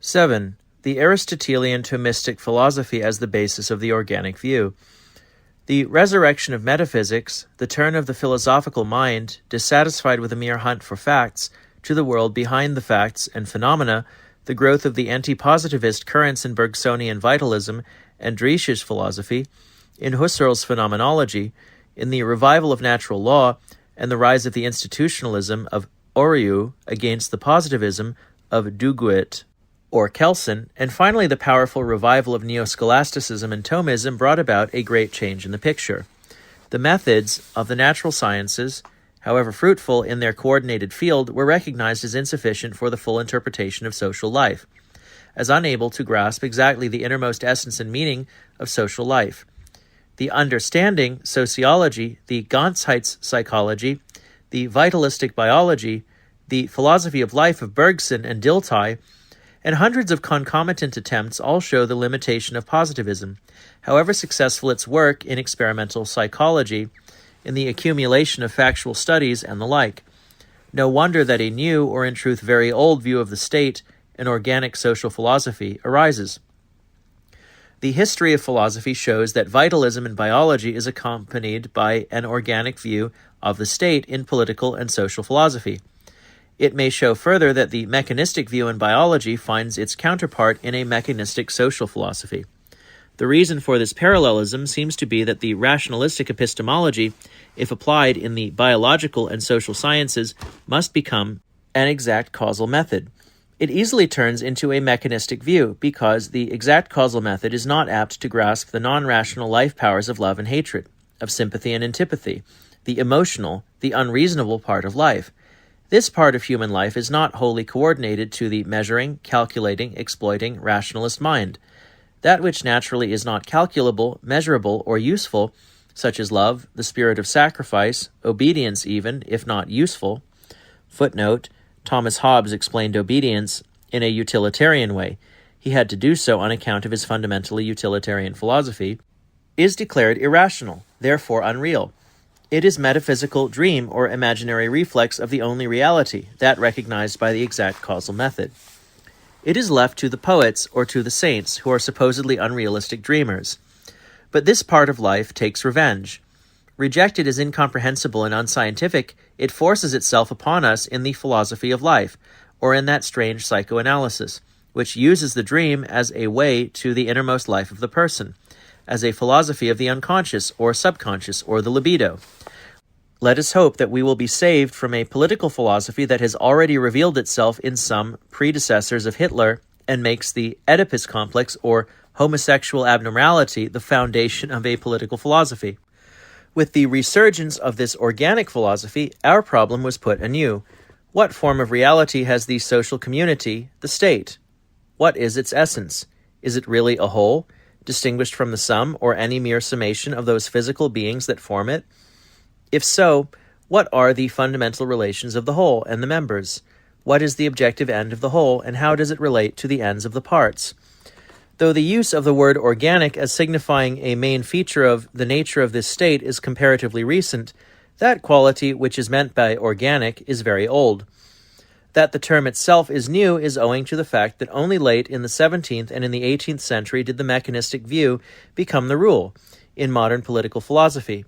7. The Aristotelian Thomistic philosophy as the basis of the organic view. The resurrection of metaphysics, the turn of the philosophical mind, dissatisfied with a mere hunt for facts, to the world behind the facts and phenomena, the growth of the anti-positivist currents in Bergsonian vitalism and Driesch's philosophy, in Husserl's phenomenology, in the revival of natural law, and the rise of the institutionalism of Oriou against the positivism of Duguit or Kelsen, and finally the powerful revival of neo-scholasticism and Thomism brought about a great change in the picture. The methods of the natural sciences, however fruitful in their coordinated field, were recognized as insufficient for the full interpretation of social life, as unable to grasp exactly the innermost essence and meaning of social life. The understanding sociology, the Ganzheitspsychology, the vitalistic biology, the philosophy of life of Bergson and Dilthey, and hundreds of concomitant attempts all show the limitation of positivism, however successful its work in experimental psychology, in the accumulation of factual studies, and the like. No wonder that a new, or in truth very old, view of the state, an organic social philosophy, arises. The history of philosophy shows that vitalism in biology is accompanied by an organic view of the state in political and social philosophy. It may show further that the mechanistic view in biology finds its counterpart in a mechanistic social philosophy. The reason for this parallelism seems to be that the rationalistic epistemology, if applied in the biological and social sciences, must become an exact causal method. It easily turns into a mechanistic view because the exact causal method is not apt to grasp the non-rational life powers of love and hatred, of sympathy and antipathy, the emotional, the unreasonable part of life. This part of human life is not wholly coordinated to the measuring, calculating, exploiting, rationalist mind. That which naturally is not calculable, measurable, or useful, such as love, the spirit of sacrifice, obedience even, if not useful. Footnote: Thomas Hobbes explained obedience in a utilitarian way. He had to do so on account of his fundamentally utilitarian philosophy, is declared irrational, therefore unreal. It is metaphysical dream or imaginary reflex of the only reality, that recognized by the exact causal method. It is left to the poets or to the saints, who are supposedly unrealistic dreamers. But this part of life takes revenge. Rejected as incomprehensible and unscientific, it forces itself upon us in the philosophy of life, or in that strange psychoanalysis, which uses the dream as a way to the innermost life of the person, as a philosophy of the unconscious or subconscious or the libido. Let us hope that we will be saved from a political philosophy that has already revealed itself in some predecessors of Hitler and makes the Oedipus complex or homosexual abnormality the foundation of a political philosophy. With the resurgence of this organic philosophy, our problem was put anew. What form of reality has the social community, the state? What is its essence? Is it really a whole, distinguished from the sum or any mere summation of those physical beings that form it? If so, what are the fundamental relations of the whole and the members? What is the objective end of the whole, and how does it relate to the ends of the parts? Though the use of the word organic as signifying a main feature of the nature of this state is comparatively recent, that quality which is meant by organic is very old. That the term itself is new is owing to the fact that only late in the 17th and in the 18th century did the mechanistic view become the rule in modern political philosophy.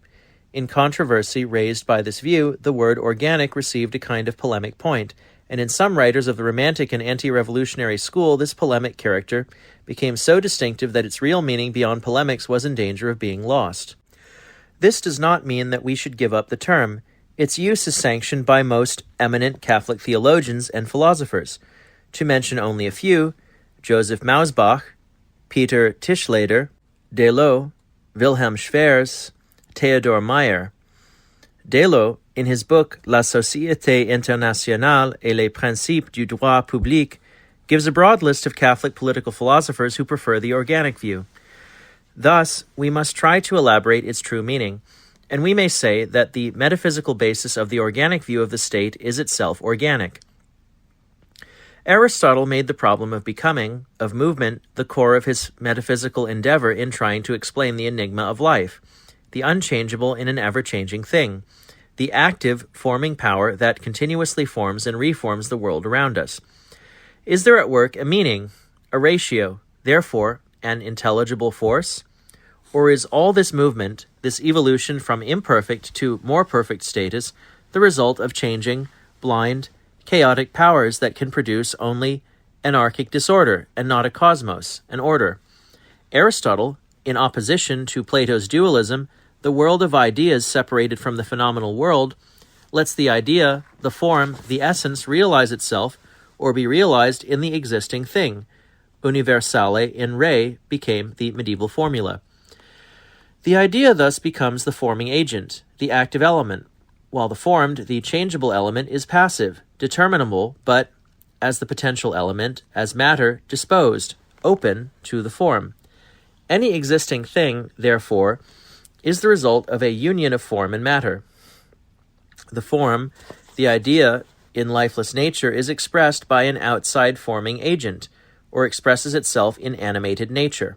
In controversy raised by this view, the word organic received a kind of polemic point, and in some writers of the Romantic and anti-revolutionary school, this polemic character became so distinctive that its real meaning beyond polemics was in danger of being lost. This does not mean that we should give up the term. Its use is sanctioned by most eminent Catholic theologians and philosophers. To mention only a few: Joseph Mausbach, Peter Tischleder, Delot, Wilhelm Schwerz, Theodor Meyer. Delot, in his book La Société Internationale et les Principes du Droit Public, gives a broad list of Catholic political philosophers who prefer the organic view. Thus, we must try to elaborate its true meaning, and we may say that the metaphysical basis of the organic view of the state is itself organic. Aristotle made the problem of becoming, of movement, the core of his metaphysical endeavor in trying to explain the enigma of life, the unchangeable in an ever-changing thing, the active, forming power that continuously forms and reforms the world around us. Is there at work a meaning, a ratio, therefore an intelligible force? Or is all this movement, this evolution from imperfect to more perfect status, the result of changing, blind, chaotic powers that can produce only anarchic disorder and not a cosmos, an order? Aristotle, in opposition to Plato's dualism, the world of ideas separated from the phenomenal world, lets the idea, the form, the essence realize itself or be realized in the existing thing. Universale in re became the medieval formula. The idea thus becomes the forming agent, the active element, while the formed, the changeable element, is passive, determinable, but, as the potential element, as matter, disposed, open to the form. Any existing thing, therefore, is the result of a union of form and matter. The form, the idea in lifeless nature, is expressed by an outside forming agent, or expresses itself in animated nature.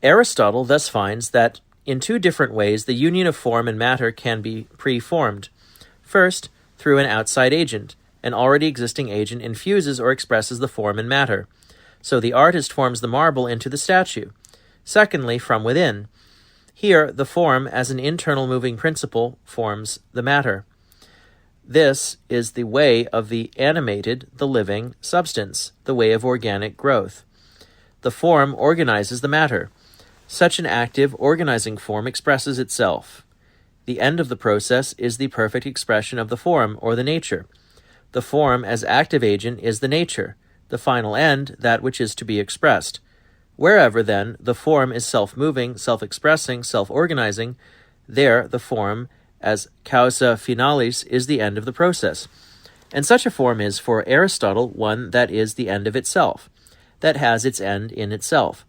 Aristotle thus finds that in two different ways the union of form and matter can be pre-formed. First, through an outside agent. An already existing agent infuses or expresses the form and matter. So the artist forms the marble into the statue. Secondly, from within. Here, the form, as an internal moving principle, forms the matter. This is the way of the animated, the living substance, the way of organic growth. The form organizes the matter. Such an active, organizing form expresses itself. The end of the process is the perfect expression of the form, or the nature. The form, as active agent, is the nature. The final end, that which is to be expressed. Wherever, then, the form is self-moving, self-expressing, self-organizing, there the form, as causa finalis, is the end of the process. And such a form is, for Aristotle, one that is the end of itself, that has its end in itself.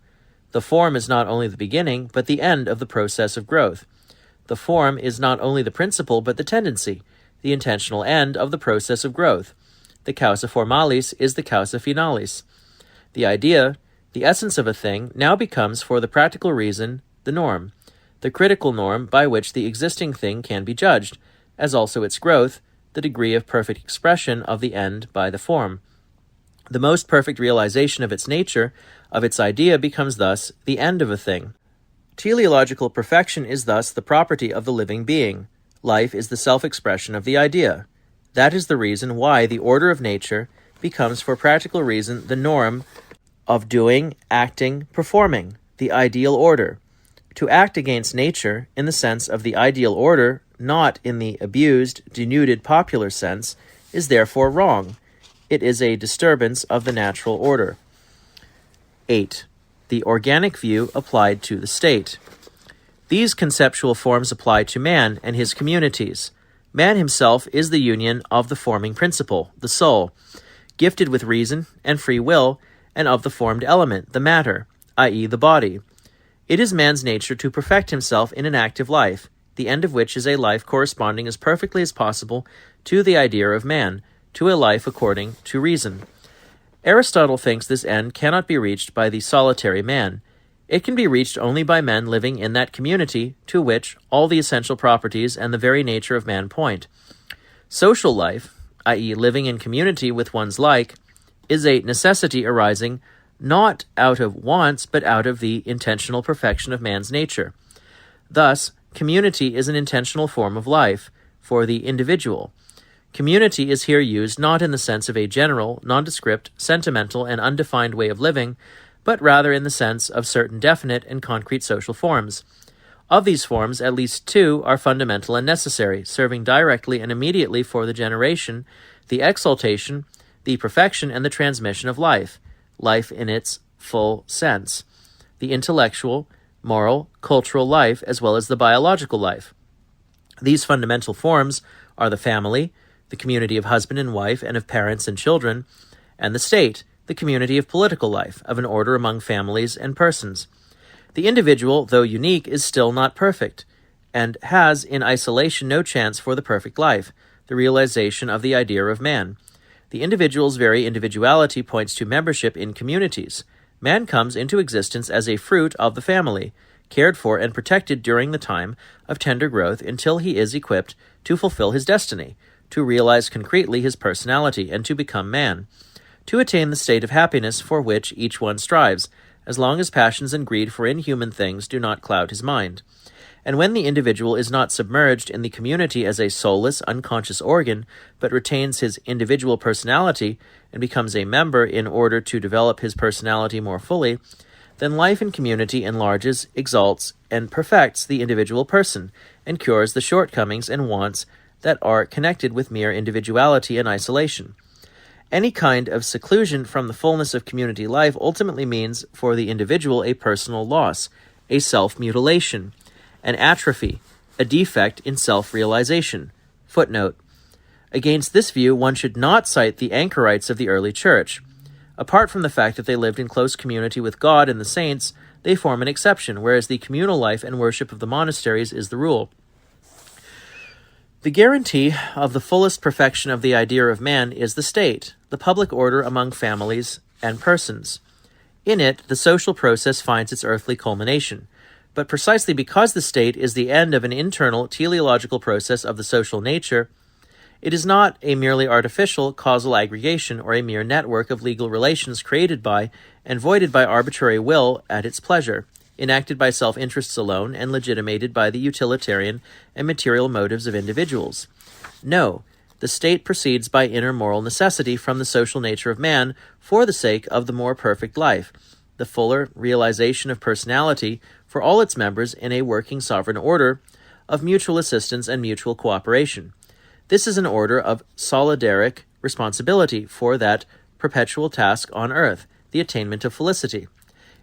The form is not only the beginning, but the end of the process of growth. The form is not only the principle, but the tendency, the intentional end of the process of growth. The causa formalis is the causa finalis. The idea, the essence of a thing, now becomes, for the practical reason, the norm, the critical norm by which the existing thing can be judged, as also its growth, the degree of perfect expression of the end by the form. The most perfect realization of its nature, of its idea, becomes thus the end of a thing. Teleological perfection is thus the property of the living being. Life is the self-expression of the idea. That is the reason why the order of nature becomes, for practical reason, the norm of doing, acting, performing, the ideal order. To act against nature, in the sense of the ideal order, not in the abused, denuded popular sense, is therefore wrong. It is a disturbance of the natural order. 8. The organic view applied to the state. These conceptual forms apply to man and his communities. Man himself is the union of the forming principle, the soul, gifted with reason and free will, and of the formed element, the matter, i.e. the body. It is man's nature to perfect himself in an active life, the end of which is a life corresponding as perfectly as possible to the idea of man, to a life according to reason. Aristotle thinks this end cannot be reached by the solitary man. It can be reached only by men living in that community to which all the essential properties and the very nature of man point. Social life, i.e. living in community with one's like, is a necessity arising not out of wants but out of the intentional perfection of man's nature. Thus, community is an intentional form of life for the individual. Community is here used not in the sense of a general, nondescript, sentimental, and undefined way of living, but rather in the sense of certain definite and concrete social forms. Of these forms, at least two are fundamental and necessary, serving directly and immediately for the generation, the exaltation, the perfection, and the transmission of life in its full sense, the intellectual, moral, cultural life, as well as the biological life. These fundamental forms are the family, the community of husband and wife and of parents and children, and the state, the community of political life, of an order among families and persons. The individual, though unique, is still not perfect, and has in isolation no chance for the perfect life, the realization of the idea of man. The individual's very individuality points to membership in communities. Man comes into existence as a fruit of the family, cared for and protected during the time of tender growth until he is equipped to fulfill his destiny, to realize concretely his personality, and to become man. to attain the state of happiness for which each one strives, as long as passions and greed for inhuman things do not cloud his mind. And when the individual is not submerged in the community as a soulless, unconscious organ, but retains his individual personality and becomes a member in order to develop his personality more fully, then life in community enlarges, exalts, and perfects the individual person, and cures the shortcomings and wants that are connected with mere individuality and isolation. Any kind of seclusion from the fullness of community life ultimately means for the individual a personal loss, a self-mutilation, an atrophy, a defect in self-realization. Footnote. Against this view, one should not cite the anchorites of the early church. Apart from the fact that they lived in close community with God and the saints, they form an exception, whereas the communal life and worship of the monasteries is the rule. The guarantee of the fullest perfection of the idea of man is the state, the public order among families and persons. In it, the social process finds its earthly culmination. But precisely because the state is the end of an internal teleological process of the social nature, it is not a merely artificial causal aggregation or a mere network of legal relations created by and voided by arbitrary will at its pleasure, enacted by self-interests alone and legitimated by the utilitarian and material motives of individuals. No, the state proceeds by inner moral necessity from the social nature of man for the sake of the more perfect life, the fuller realization of personality for all its members in a working sovereign order of mutual assistance and mutual cooperation. This is an order of solidaric responsibility for that perpetual task on earth, the attainment of felicity,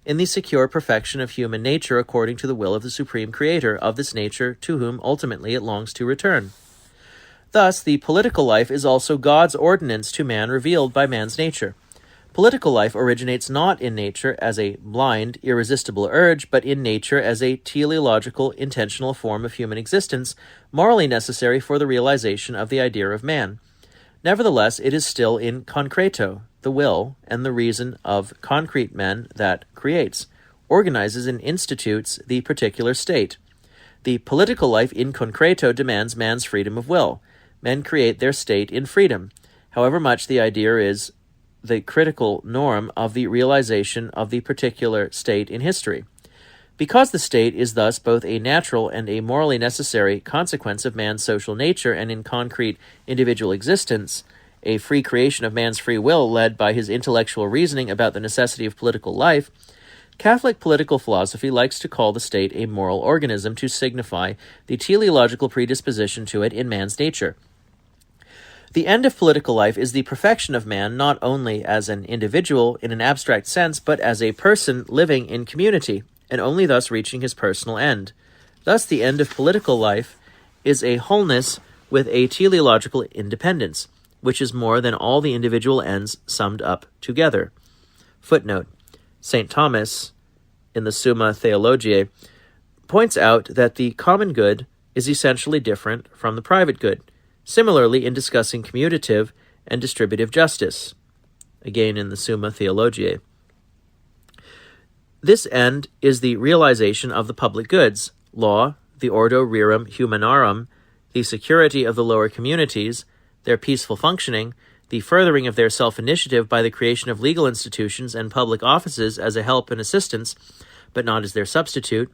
in the secure perfection of human nature according to the will of the Supreme Creator of this nature to whom ultimately it longs to return. Thus, the political life is also God's ordinance to man revealed by man's nature. Political life originates not in nature as a blind, irresistible urge, but in nature as a teleological, intentional form of human existence, morally necessary for the realization of the idea of man. Nevertheless, it is still in concreto, the will and the reason of concrete men that creates, organizes and institutes the particular state. The political life in concreto demands man's freedom of will. Men create their state in freedom, however much the idea is the critical norm of the realization of the particular state in history. Because the state is thus both a natural and a morally necessary consequence of man's social nature and in concrete individual existence, a free creation of man's free will led by his intellectual reasoning about the necessity of political life, Catholic political philosophy likes to call the state a moral organism to signify the teleological predisposition to it in man's nature. The end of political life is the perfection of man not only as an individual in an abstract sense, but as a person living in community, and only thus reaching his personal end. Thus the end of political life is a wholeness with a teleological independence, which is more than all the individual ends summed up together. Footnote. St. Thomas, in the Summa Theologiae, points out that the common good is essentially different from the private good. Similarly, in discussing commutative and distributive justice, again in the Summa Theologiae. This end is the realization of the public goods, law, the ordo rerum humanarum, the security of the lower communities, their peaceful functioning, the furthering of their self-initiative by the creation of legal institutions and public offices as a help and assistance, but not as their substitute,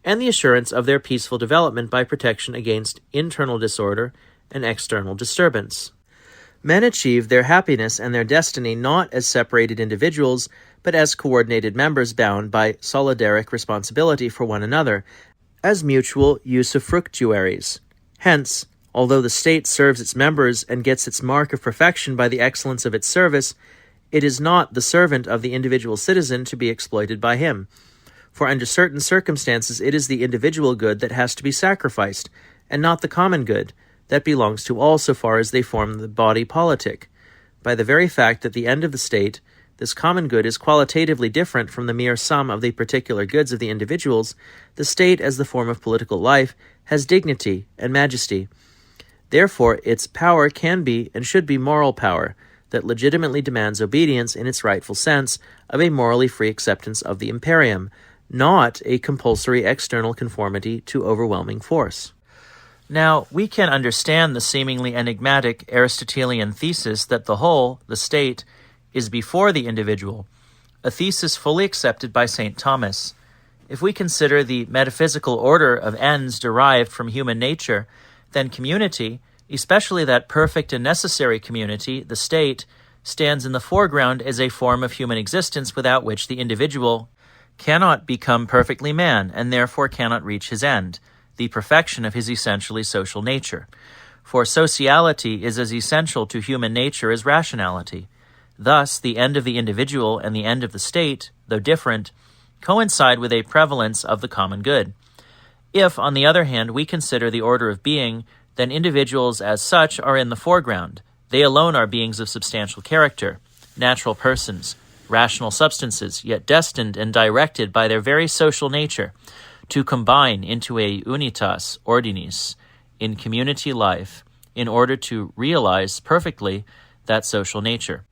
and the assurance of their peaceful development by protection against internal disorder and external disturbance. Men achieve their happiness and their destiny not as separated individuals, but as coordinated members bound by solidaric responsibility for one another, as mutual usufructuaries. Hence, although the state serves its members and gets its mark of perfection by the excellence of its service, it is not the servant of the individual citizen to be exploited by him. For under certain circumstances it is the individual good that has to be sacrificed, and not the common good, that belongs to all so far as they form the body politic. By the very fact that the end of the state, this common good is qualitatively different from the mere sum of the particular goods of the individuals, the state as the form of political life has dignity and majesty. Therefore, its power can be and should be moral power, that legitimately demands obedience in its rightful sense of a morally free acceptance of the imperium, not a compulsory external conformity to overwhelming force. Now, we can understand the seemingly enigmatic Aristotelian thesis that the whole, the state, is before the individual, a thesis fully accepted by St. Thomas. If we consider the metaphysical order of ends derived from human nature, then community, especially that perfect and necessary community, the state, stands in the foreground as a form of human existence without which the individual cannot become perfectly man and therefore cannot reach his end, the perfection of his essentially social nature. For sociality is as essential to human nature as rationality. Thus, the end of the individual and the end of the state, though different, coincide with a prevalence of the common good. If, on the other hand, we consider the order of being, then individuals as such are in the foreground. They alone are beings of substantial character, natural persons, rational substances, yet destined and directed by their very social nature to combine into a unitas ordinis in community life in order to realize perfectly that social nature.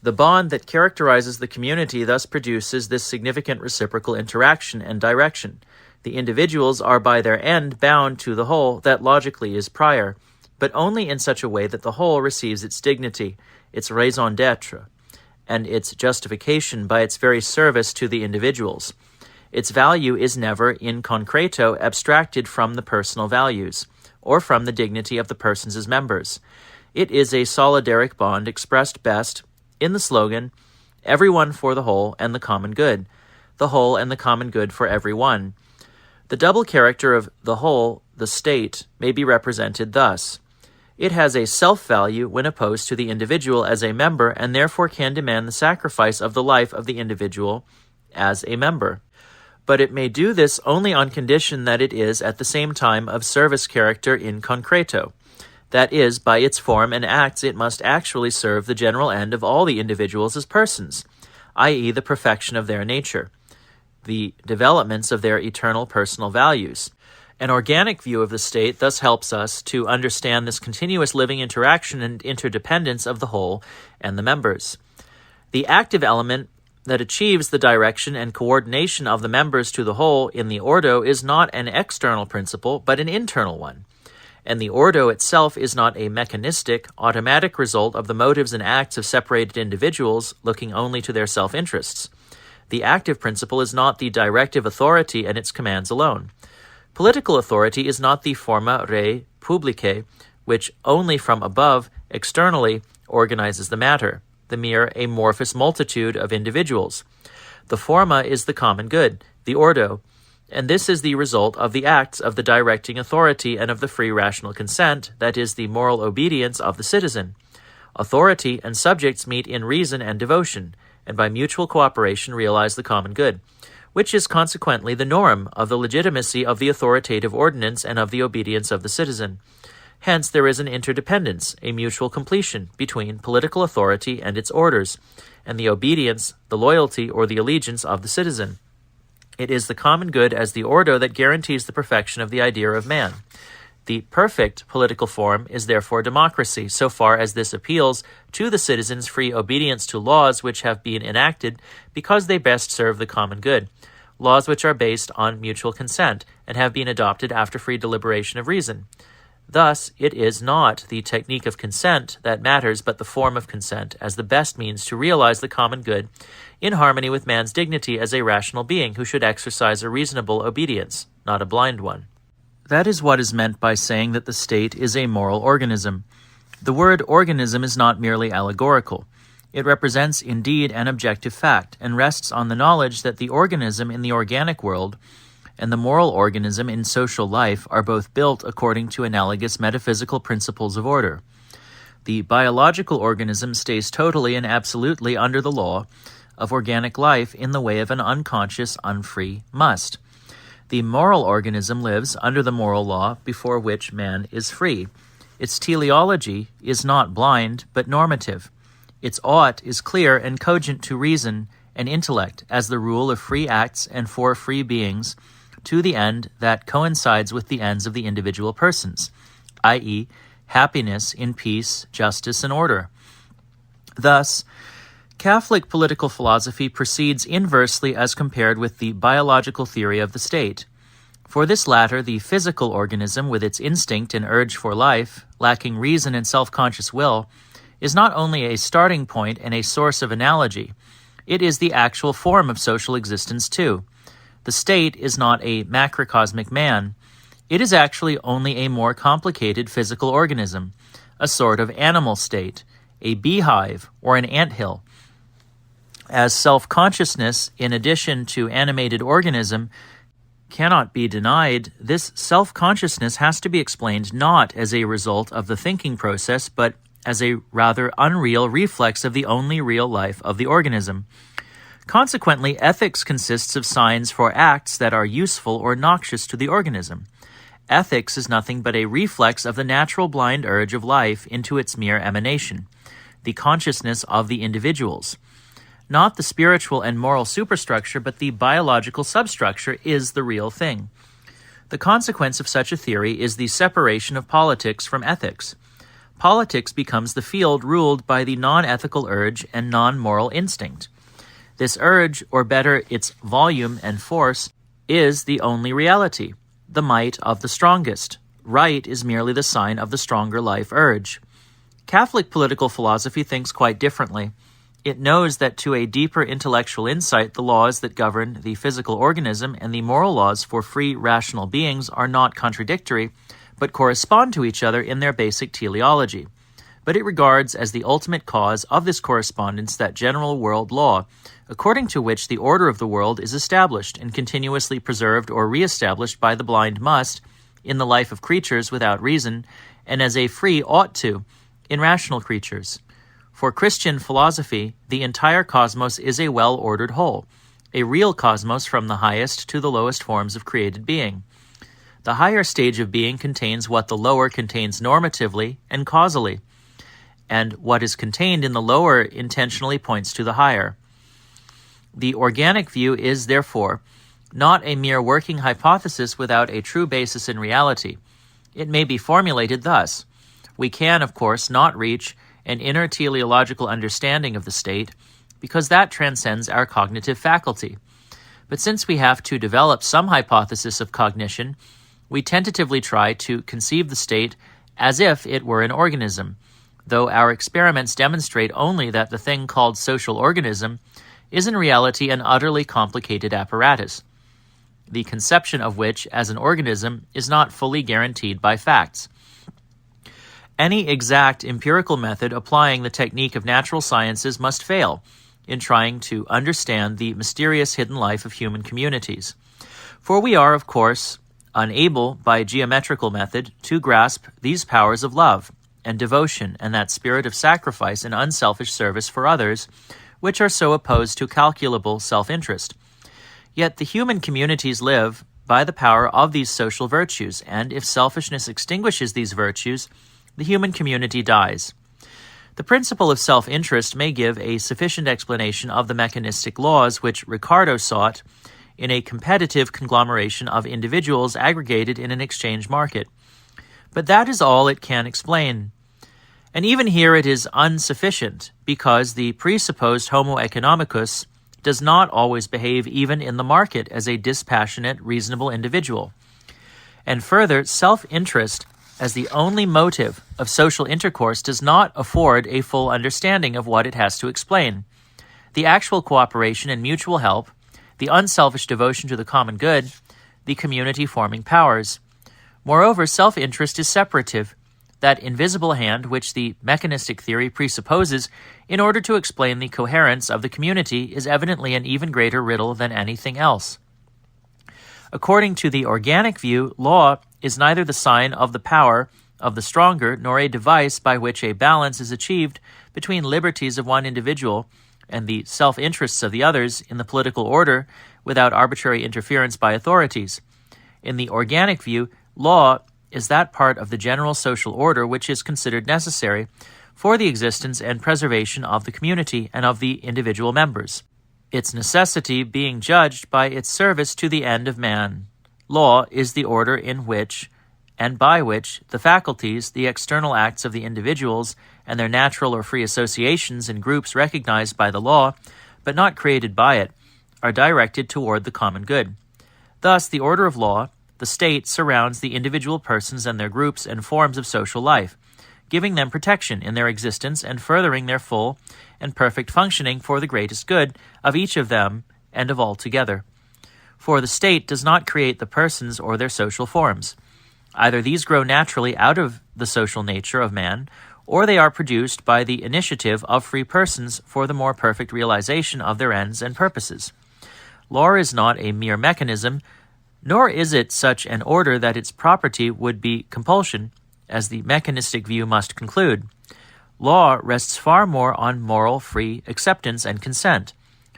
The bond that characterizes the community thus produces this significant reciprocal interaction and direction. The individuals are by their end bound to the whole that logically is prior, but only in such a way that the whole receives its dignity, its raison d'etre, and its justification by its very service to the individuals. Its value is never in concreto abstracted from the personal values, or from the dignity of the persons as members. It is a solidaric bond expressed best in the slogan, everyone for the whole and the common good, the whole and the common good for everyone. The double character of the whole, the state, may be represented thus. It has a self-value when opposed to the individual as a member and therefore can demand the sacrifice of the life of the individual as a member. But it may do this only on condition that it is at the same time of service character in concreto. That is, by its form and acts it must actually serve the general end of all the individuals as persons, i.e. the perfection of their nature, the developments of their eternal personal values. An organic view of the state thus helps us to understand this continuous living interaction and interdependence of the whole and the members. The active element that achieves the direction and coordination of the members to the whole in the ordo is not an external principle, but an internal one. And the ordo itself is not a mechanistic, automatic result of the motives and acts of separated individuals looking only to their self-interests. The active principle is not the directive authority and its commands alone. Political authority is not the forma re publicae, which only from above, externally, organizes the matter, the mere amorphous multitude of individuals. The forma is the common good, the ordo, and this is the result of the acts of the directing authority and of the free rational consent, that is, the moral obedience of the citizen. Authority and subjects meet in reason and devotion, and by mutual cooperation realize the common good, which is consequently the norm of the legitimacy of the authoritative ordinance and of the obedience of the citizen. Hence there is an interdependence, a mutual completion, between political authority and its orders, and the obedience, the loyalty, or the allegiance of the citizen. It is the common good as the ordo that guarantees the perfection of the idea of man. The perfect political form is therefore democracy, so far as this appeals to the citizens' free obedience to laws which have been enacted because they best serve the common good, laws which are based on mutual consent and have been adopted after free deliberation of reason. Thus, it is not the technique of consent that matters, but the form of consent as the best means to realize the common good in harmony with man's dignity as a rational being who should exercise a reasonable obedience, not a blind one. That is what is meant by saying that the state is a moral organism. The word organism is not merely allegorical. It represents indeed an objective fact and rests on the knowledge that the organism in the organic world and the moral organism in social life are both built according to analogous metaphysical principles of order. The biological organism stays totally and absolutely under the law of organic life in the way of an unconscious, unfree must. The moral organism lives under the moral law before which man is free. Its teleology is not blind, but normative. Its ought is clear and cogent to reason and intellect as the rule of free acts and for free beings, to the end that coincides with the ends of the individual persons, i.e., happiness in peace, justice, and order. Thus, Catholic political philosophy proceeds inversely as compared with the biological theory of the state. For this latter, the physical organism, with its instinct and urge for life, lacking reason and self-conscious will, is not only a starting point and a source of analogy, it is the actual form of social existence too. The state is not a macrocosmic man. It is actually only a more complicated physical organism, a sort of animal state, a beehive, or an anthill. As self-consciousness, in addition to animated organism, cannot be denied, this self-consciousness has to be explained not as a result of the thinking process, but as a rather unreal reflex of the only real life of the organism. Consequently, ethics consists of signs for acts that are useful or noxious to the organism. Ethics is nothing but a reflex of the natural blind urge of life into its mere emanation, the consciousness of the individuals. Not the spiritual and moral superstructure, but the biological substructure is the real thing. The consequence of such a theory is the separation of politics from ethics. Politics becomes the field ruled by the non-ethical urge and non-moral instinct. This urge, or better, its volume and force, is the only reality, the might of the strongest. Right is merely the sign of the stronger life urge. Catholic political philosophy thinks quite differently. It knows that to a deeper intellectual insight, the laws that govern the physical organism and the moral laws for free rational beings are not contradictory, but correspond to each other in their basic teleology. But it regards as the ultimate cause of this correspondence that general world law, according to which the order of the world is established and continuously preserved or re-established by the blind must, in the life of creatures without reason, and as a free ought to, in rational creatures. For Christian philosophy, the entire cosmos is a well-ordered whole, a real cosmos from the highest to the lowest forms of created being. The higher stage of being contains what the lower contains normatively and causally, and what is contained in the lower intentionally points to the higher. The organic view is, therefore, not a mere working hypothesis without a true basis in reality. It may be formulated thus. We can, of course, not reach an inner teleological understanding of the state, because that transcends our cognitive faculty. But since we have to develop some hypothesis of cognition, we tentatively try to conceive the state as if it were an organism, though our experiments demonstrate only that the thing called social organism is in reality an utterly complicated apparatus, the conception of which as an organism is not fully guaranteed by facts. Any exact empirical method applying the technique of natural sciences must fail in trying to understand the mysterious hidden life of human communities. For we are, of course, unable by geometrical method to grasp these powers of love and devotion and that spirit of sacrifice and unselfish service for others, which are so opposed to calculable self-interest. Yet the human communities live by the power of these social virtues, and if selfishness extinguishes these virtues, the human community dies. The principle of self-interest may give a sufficient explanation of the mechanistic laws which Ricardo sought in a competitive conglomeration of individuals aggregated in an exchange market. But that is all it can explain. And even here it is insufficient, because the presupposed homo economicus does not always behave even in the market as a dispassionate, reasonable individual. And further, self-interest as the only motive of social intercourse does not afford a full understanding of what it has to explain. The actual cooperation and mutual help, the unselfish devotion to the common good, the community-forming powers. Moreover, self-interest is separative, that invisible hand which the mechanistic theory presupposes in order to explain the coherence of the community is evidently an even greater riddle than anything else. According to the organic view, law is neither the sign of the power of the stronger nor a device by which a balance is achieved between liberties of one individual and the self-interests of the others in the political order without arbitrary interference by authorities. In the organic view, law is that part of the general social order which is considered necessary for the existence and preservation of the community and of the individual members, its necessity being judged by its service to the end of man. Law is the order in which and by which the faculties, the external acts of the individuals, and their natural or free associations in groups recognized by the law, but not created by it, are directed toward the common good. Thus, the order of law, the state, surrounds the individual persons and their groups and forms of social life, giving them protection in their existence and furthering their full and perfect functioning for the greatest good of each of them and of all together. For the state does not create the persons or their social forms. Either these grow naturally out of the social nature of man, or they are produced by the initiative of free persons for the more perfect realization of their ends and purposes. Law is not a mere mechanism, nor is it such an order that its property would be compulsion, as the mechanistic view must conclude. Law rests far more on moral free acceptance and consent,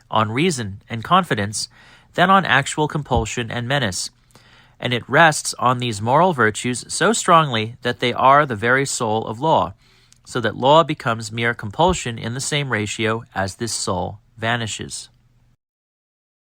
on reason and confidence, than on actual compulsion and menace. And it rests on these moral virtues so strongly that they are the very soul of law, so that law becomes mere compulsion in the same ratio as this soul vanishes.